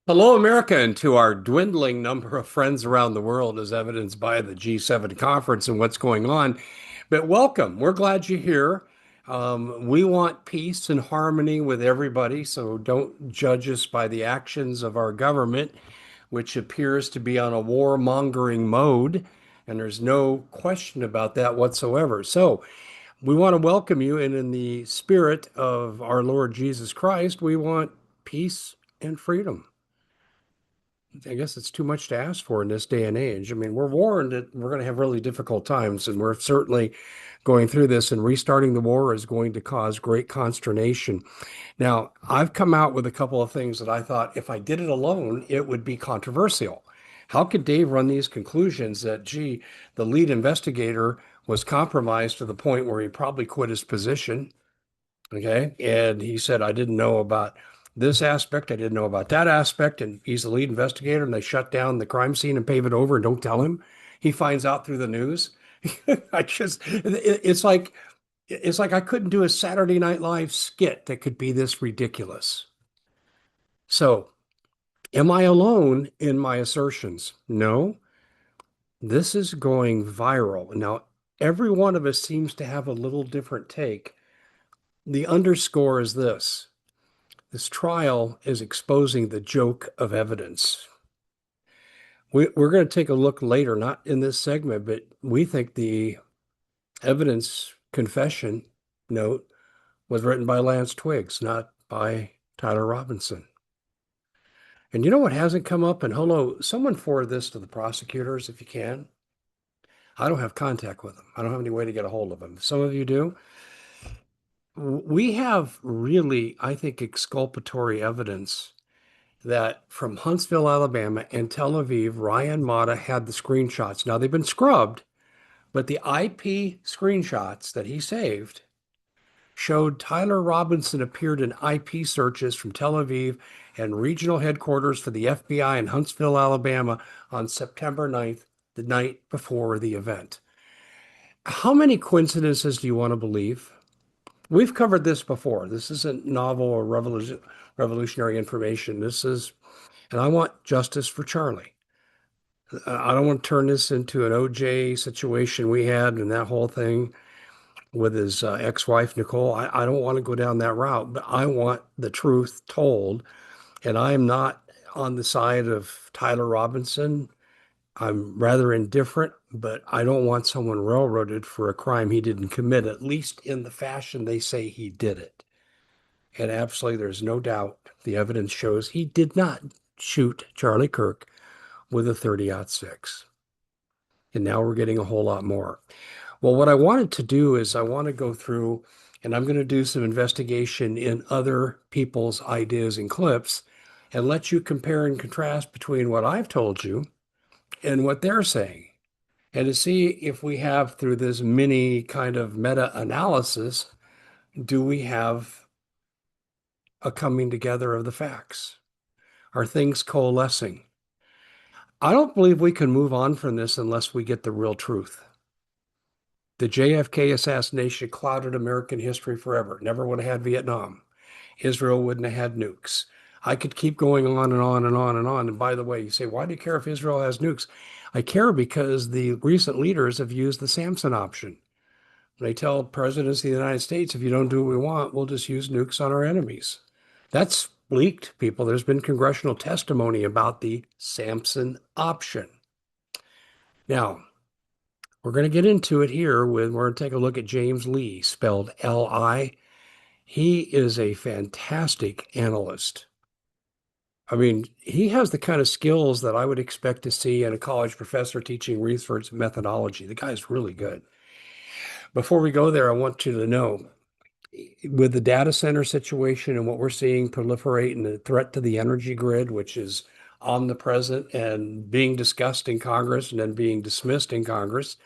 Hello, America, and to our dwindling number of friends around the world, as evidenced by the G7 conference and what's going on. But welcome. We're glad you're here. We want peace and harmony with everybody, so don't judge us by the actions of our government, which appears to be on a warmongering mode, and there's no question about that whatsoever. So we want to welcome you, and in the spirit of our Lord Jesus Christ, we want peace and freedom. I guess it's too much to ask for in this day and age. I mean, we're warned that we're going to have really difficult times, and we're certainly going through this, and restarting the war is going to cause great consternation. Now, I've come out with a couple of things that I thought if I did it alone, it would be controversial. How could Dave run these conclusions that, gee, the lead investigator was compromised to the point where he probably quit his position? Okay. And he said, I didn't know about this aspect. I didn't know about that aspect. And he's the lead investigator, and they shut down the crime scene and pave it over and don't tell him. He finds out through the news. It's like I couldn't do a Saturday Night Live skit that could be this ridiculous. So, am I alone in my assertions? No, this is going viral. Now, every one of us seems to have a little different take. The underscore is this. This trial is exposing the joke of evidence. We're going to take a look later, not in this segment, but we think the evidence confession note was written by Lance Twiggs, not by Tyler Robinson. And you know what hasn't come up? And hello, someone forward this to the prosecutors if you can. I don't have contact with them. I don't have any way to get a hold of them. Some of you do. We have really, I think, exculpatory evidence that from Huntsville, Alabama, and Tel Aviv, Ryan Mata had the screenshots. Now they've been scrubbed, but the IP screenshots that he saved showed Tyler Robinson appeared in IP searches from Tel Aviv and regional headquarters for the FBI in Huntsville, Alabama on September 9th, the night before the event. How many coincidences do you want to believe? We've covered this before. This isn't novel or revolutionary information. And I want justice for Charlie. I don't want to turn this into an OJ situation we had and that whole thing with his ex-wife, Nicole. I don't want to go down that route, but I want the truth told. And I am not on the side of Tyler Robinson. I'm rather indifferent, but I don't want someone railroaded for a crime he didn't commit, at least in the fashion they say he did it. And absolutely, there's no doubt the evidence shows he did not shoot Charlie Kirk with a 30-06. And now we're getting a whole lot more. Well, what I wanted to do is I want to go through and I'm going to do some investigation in other people's ideas and clips and let you compare and contrast between what I've told you and what they're saying. And to see if we have, through this mini kind of meta-analysis, do we have a coming together of the facts? Are things coalescing? I don't believe we can move on from this unless we get the real truth. The JFK assassination clouded American history forever. Never would have had Vietnam. Israel wouldn't have had nukes. I could keep going on and on and on and on. And by the way, you say, why do you care if Israel has nukes? I care because the recent leaders have used the Samson option. They tell presidents of the United States, if you don't do what we want, we'll just use nukes on our enemies. That's leaked, people. There's been congressional testimony about the Samson option. Now, we're going to get into it here we're going to take a look at James Lee, spelled L-I. He is a fantastic analyst. I mean, he has the kind of skills that I would expect to see in a college professor teaching research methodology. The guy's really good. Before we go there, I want you to know with the data center situation and what we're seeing proliferate and the threat to the energy grid, which is omnipresent and being discussed in Congress and then being dismissed in Congress,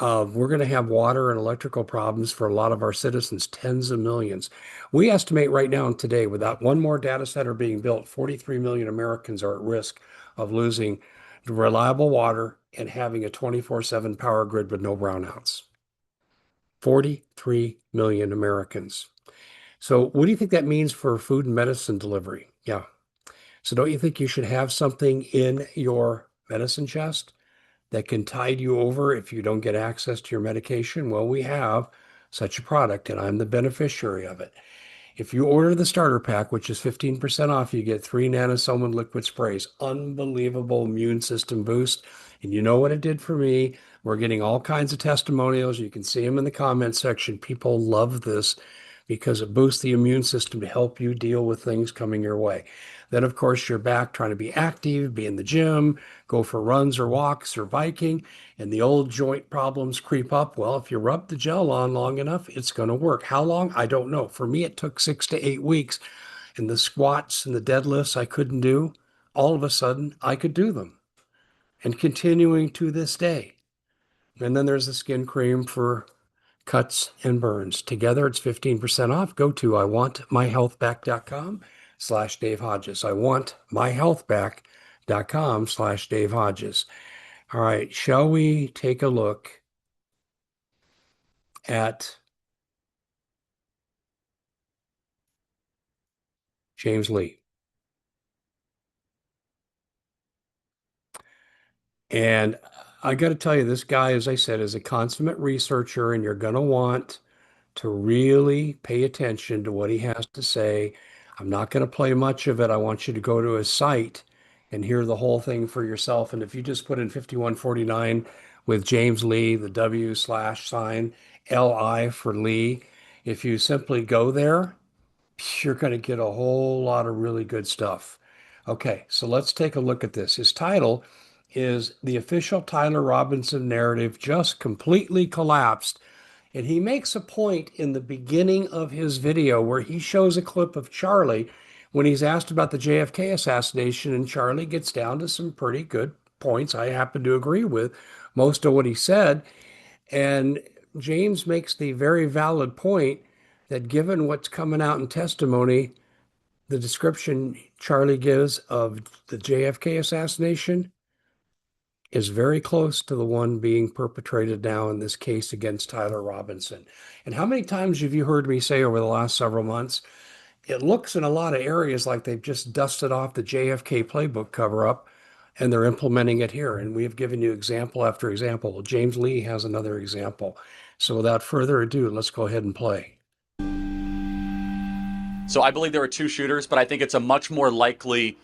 we're going to have water and electrical problems for a lot of our citizens, tens of millions. We estimate right now and today, without one more data center being built, 43 million Americans are at risk of losing reliable water and having a 24/7 power grid with no brownouts. 43 million Americans. So what do you think that means for food and medicine delivery? Yeah. So don't you think you should have something in your medicine chest that can tide you over if you don't get access to your medication? Well, we have such a product, and I'm the beneficiary of it. If you order the starter pack, which is 15% off, you get 3 Nanosoman liquid sprays. Unbelievable immune system boost. And you know what it did for me? We're getting all kinds of testimonials. You can see them in the comment section. People love this because it boosts the immune system to help you deal with things coming your way. Then, of course, you're back trying to be active, be in the gym, go for runs or walks or biking, and the old joint problems creep up. Well, if you rub the gel on long enough, it's going to work. How long? I don't know. For me, it took 6 to 8 weeks. And the squats and the deadlifts I couldn't do, all of a sudden, I could do them. And continuing to this day. And then there's the skin cream for cuts and burns. Together, it's 15% off. Go to iwantmyhealthback.com/Dave Hodges. iwantmyhealthback.com/Dave Hodges. All right, shall we take a look at James Lee? And I got to tell you, this guy, as I said, is a consummate researcher, and you're going to want to really pay attention to what he has to say. I'm not going to play much of it. I want you to go to his site and hear the whole thing for yourself. And if you just put in 5149 with James Lee, the W slash sign, LI for Lee, if you simply go there, you're going to get a whole lot of really good stuff. Okay, so let's take a look at this. His title is The Official Tyler Robinson Narrative Just Completely Collapsed. And he makes a point in the beginning of his video where he shows a clip of Charlie when he's asked about the JFK assassination, and Charlie gets down to some pretty good points. I happen to agree with most of what he said. And James makes the very valid point that given what's coming out in testimony, the description Charlie gives of the JFK assassination is very close to the one being perpetrated now in this case against Tyler Robinson. And how many times have you heard me say over the last several months, it looks in a lot of areas like they've just dusted off the JFK playbook cover up and they're implementing it here. And we have given you example after example. Well, James Lee has another example. So without further ado, let's go ahead and play. So I believe there were 2 shooters, but I think it's a much more likely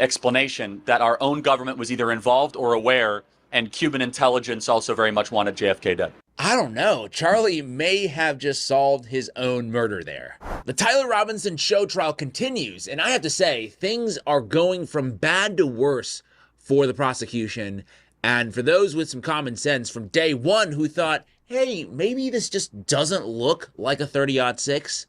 explanation that our own government was either involved or aware, and Cuban intelligence also very much wanted JFK dead. I don't know. Charlie may have just solved his own murder there. The Tyler Robinson show trial continues, and I have to say, things are going from bad to worse for the prosecution, and for those with some common sense from day one who thought, hey, maybe this just doesn't look like a 30-06,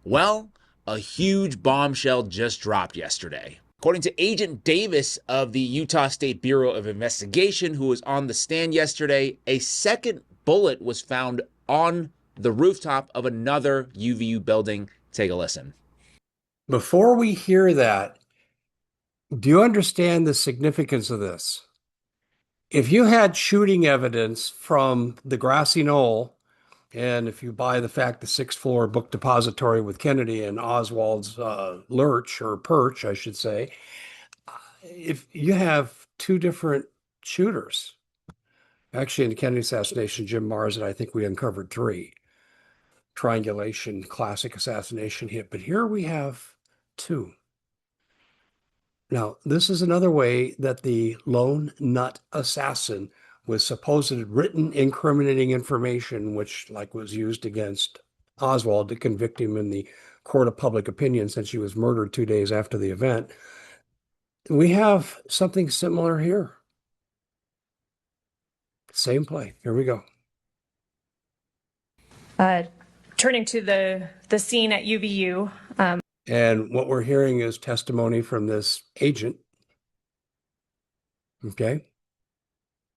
well, a huge bombshell just dropped yesterday. According to Agent Davis of the Utah State Bureau of Investigation, who was on the stand yesterday, a second bullet was found on the rooftop of another UVU building. Take a listen. Before we hear that, do you understand the significance of this? If you had shooting evidence from the grassy knoll, and if you buy the fact the 6th floor book depository with Kennedy and Oswald's lurch or perch, I should say, if you have 2 different shooters, actually in the Kennedy assassination, Jim Mars, and I think we uncovered 3 triangulation, classic assassination hit, but here we have 2. Now, this is another way that the lone nut assassin with supposed written incriminating information, which was used against Oswald to convict him in the court of public opinion since he was murdered 2 days after the event. We have something similar here. Same play. Here we go. Turning to the scene at UVU. And what we're hearing is testimony from this agent. Okay?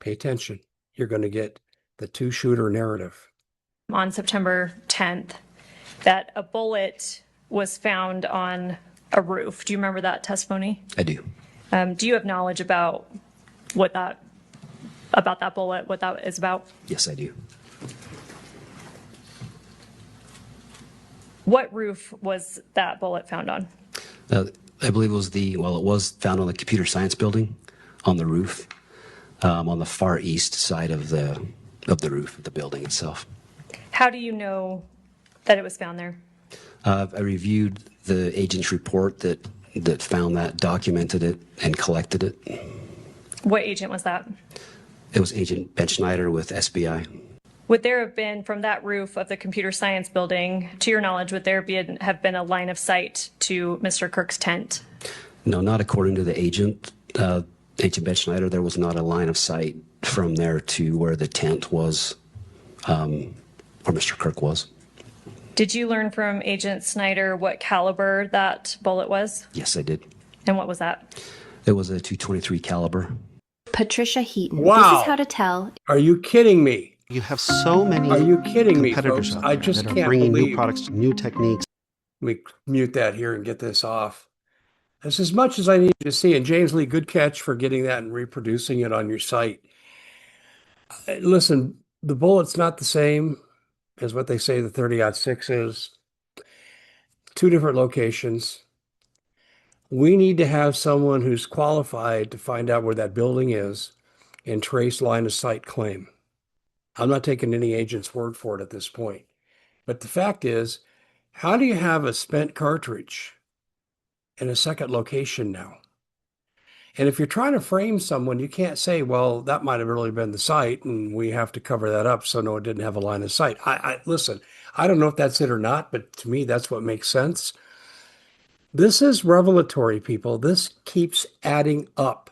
Pay attention. You're going to get the 2-shooter narrative. On September 10th, that a bullet was found on a roof. Do you remember that testimony? I do. Do you have knowledge about that bullet, what that is about? Yes, I do. What roof was that bullet found on? I believe it was it was found on the computer science building on the roof, on the far east side of the roof of the building itself. How do you know that it was found there? I reviewed the agent's report that found that, documented it, and collected it. What agent was that? It was Agent Ben Schneider with SBI. Would there have been, from that roof of the computer science building, to your knowledge, would there have been a line of sight to Mr. Kirk's tent? No, not according to the agent. Agent Ben Schneider, there was not a line of sight from there to where the tent was, where Mr. Kirk was. Did you learn from Agent Snyder what caliber that bullet was? Yes, I did. And what was that? It was a .223 caliber. Patricia Heaton. Wow. This is how to tell. Are you kidding me? You have so many Are you kidding me, competitors folks? out I there just that are can't bringing believe. new products, new techniques. Let me mute that here and get this off. That's as much as I need to see. And James Lee, good catch for getting that and reproducing it on your site. Listen, the bullet's not the same as what they say the 30-06 is. Two different locations. We need to have someone who's qualified to find out where that building is and trace line of sight claim. I'm not taking any agent's word for it at this point. But the fact is, how do you have a spent cartridge in a second location now? And if you're trying to frame someone, you can't say, well, that might have really been the site and we have to cover that up so no, it didn't have a line of sight. Listen, I don't know if that's it or not, but to me, that's what makes sense. This is revelatory, people. This keeps adding up.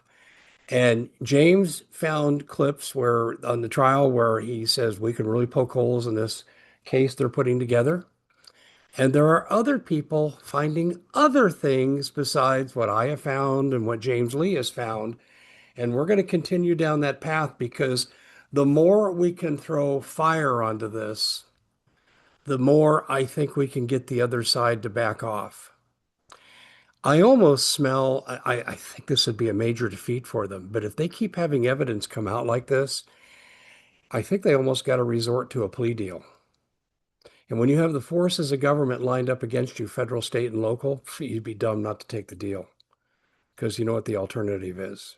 And James found clips where on the trial where he says we can really poke holes in this case they're putting together. And there are other people finding other things besides what I have found and what James Lee has found. And we're going to continue down that path because the more we can throw fire onto this, the more I think we can get the other side to back off. I almost smell, I think this would be a major defeat for them. But if they keep having evidence come out like this, I think they almost got to resort to a plea deal. And when you have the forces of government lined up against you, federal, state, and local, you'd be dumb not to take the deal because you know what the alternative is.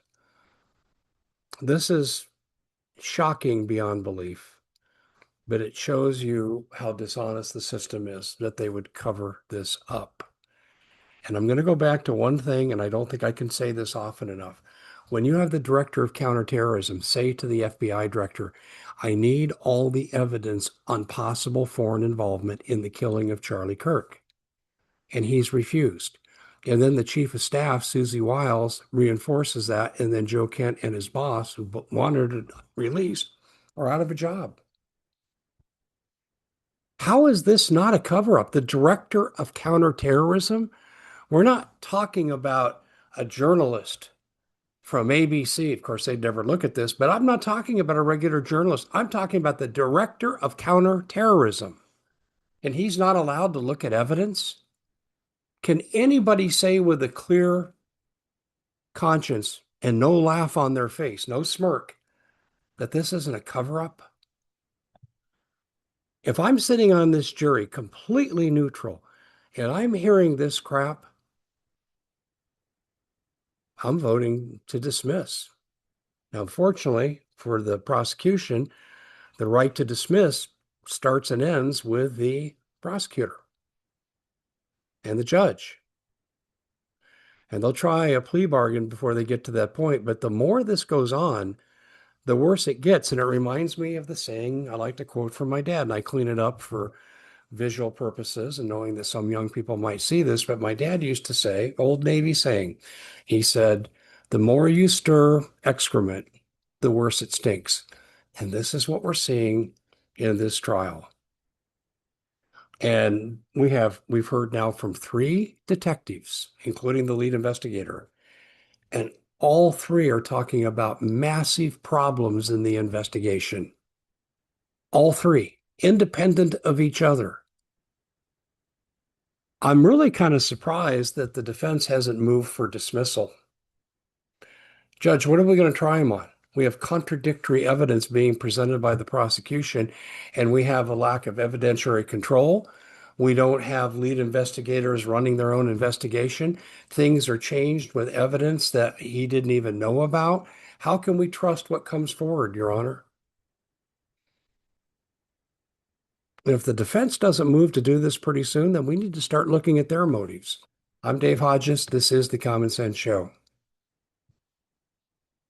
This is shocking beyond belief, but it shows you how dishonest the system is that they would cover this up. And I'm going to go back to one thing, and I don't think I can say this often enough. When you have the director of counterterrorism say to the FBI director, I need all the evidence on possible foreign involvement in the killing of Charlie Kirk. And he's refused. And then the chief of staff, Susie Wiles, reinforces that. And then Joe Kent and his boss, who wanted it released, are out of a job. How is this not a cover-up? The director of counterterrorism? We're not talking about a journalist from ABC. Of course, they'd never look at this, but I'm not talking about a regular journalist. I'm talking about the director of counterterrorism. And he's not allowed to look at evidence? Can anybody say with a clear conscience and no laugh on their face, no smirk, that this isn't a cover-up? If I'm sitting on this jury completely neutral and I'm hearing this crap, I'm voting to dismiss. Now, unfortunately, for the prosecution, the right to dismiss starts and ends with the prosecutor and the judge. And they'll try a plea bargain before they get to that point. But the more this goes on, the worse it gets. And it reminds me of the saying I like to quote from my dad, and I clean it up for visual purposes and knowing that some young people might see this, but my dad used to say, old Navy saying, he said, the more you stir excrement, the worse it stinks. And this is what we're seeing in this trial. And we've heard now from 3 detectives, including the lead investigator, and all 3 are talking about massive problems in the investigation. All 3, independent of each other. I'm really kind of surprised that the defense hasn't moved for dismissal. Judge, what are we going to try him on? We have contradictory evidence being presented by the prosecution, and we have a lack of evidentiary control. We don't have lead investigators running their own investigation. Things are changed with evidence that he didn't even know about. How can we trust what comes forward, Your Honor? If the defense doesn't move to do this pretty soon, then we need to start looking at their motives. I'm Dave Hodges. This is The Common Sense Show.